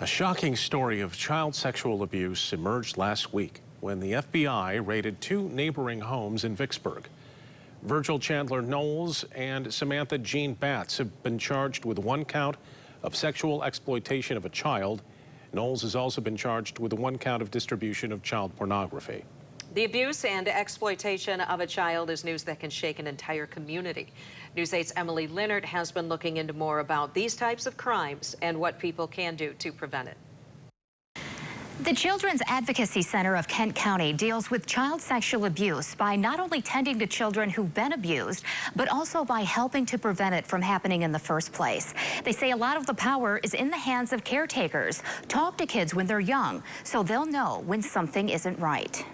A shocking story of child sexual abuse emerged last week when the FBI raided two neighboring homes in Vicksburg. Virgil Chandler Knowles and Samantha Jean Batts have been charged with one count of sexual exploitation of a child. Knowles has also been charged with one count of distribution of child pornography. The abuse and exploitation of a child is news that can shake an entire community. News 8's Emily Leonard has been looking into more about these types of crimes and what people can do to prevent it. The Children's Advocacy Center of Kent County deals with child sexual abuse by not only tending to children who've been abused, but also by helping to prevent it from happening in the first place. They say a lot of the power is in the hands of caretakers. Talk to kids when they're young so they'll know when something isn't right.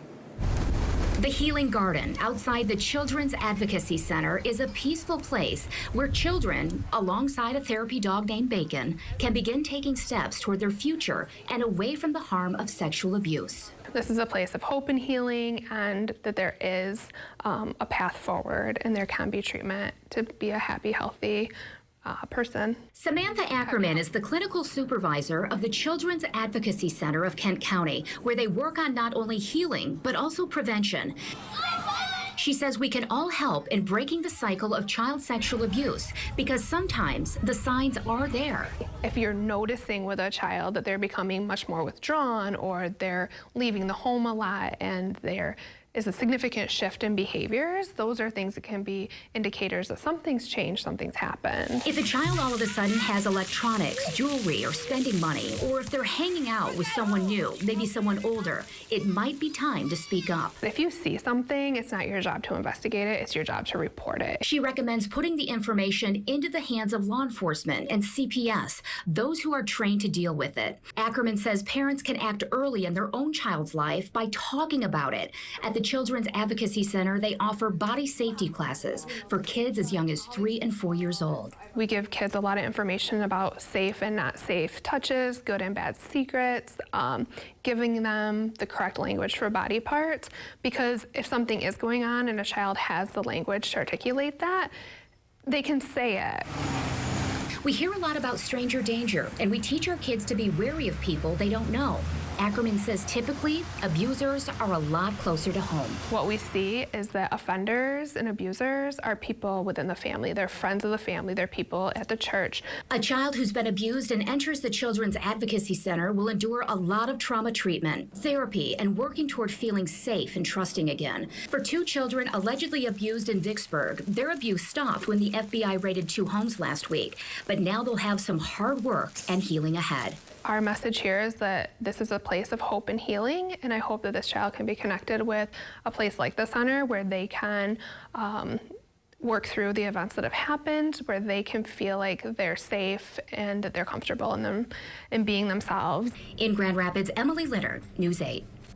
The Healing Garden outside the Children's Advocacy Center is a peaceful place where children, alongside a therapy dog named Bacon, can begin taking steps toward their future and away from the harm of sexual abuse. This is a place of hope and healing, and that there is a path forward and there can be treatment to be a happy, healthy person. Samantha Ackerman is the clinical supervisor of the Children's Advocacy Center of Kent County, where they work on not only healing, but also prevention. She says we can all help in breaking the cycle of child sexual abuse because sometimes the signs are there. If you're noticing with a child that they're becoming much more withdrawn or they're leaving the home a lot and there is a significant shift in behaviors, those are things that can be indicators that something's changed, something's happened. If a child all of a sudden has electronics, jewelry, or spending money, or if they're hanging out with someone new, maybe someone older, it might be time to speak up. If you see something, it's not your job to investigate it, it's your job to report it. She recommends putting the information into the hands of law enforcement and CPS, those who are trained to deal with it. Ackerman says parents can act early in their own child's life by talking about it. At the Children's Advocacy Center, they offer body safety classes for kids as young as 3 and 4 years old. We give kids a lot of information about safe and not safe touches, good and bad secrets, giving them the correct language for body parts, because if something is going on and a child has the language to articulate that, they can say it. We hear a lot about stranger danger, and we teach our kids to be wary of people they don't know. Ackerman says typically, abusers are a lot closer to home. What we see is that offenders and abusers are people within the family. They're friends of the family. They're people at the church. A child who's been abused and enters the Children's Advocacy Center will endure a lot of trauma treatment, therapy, and working toward feeling safe and trusting again. For two children allegedly abused in Vicksburg, their abuse stopped when the FBI raided 2 homes last week. But now they'll have some hard work and healing ahead. Our message here is that this is a place of hope and healing, and I hope that this child can be connected with a place like the center where they can work through the events that have happened, where they can feel like they're safe and that they're comfortable in being themselves. In Grand Rapids, Emily Leonard, News 8.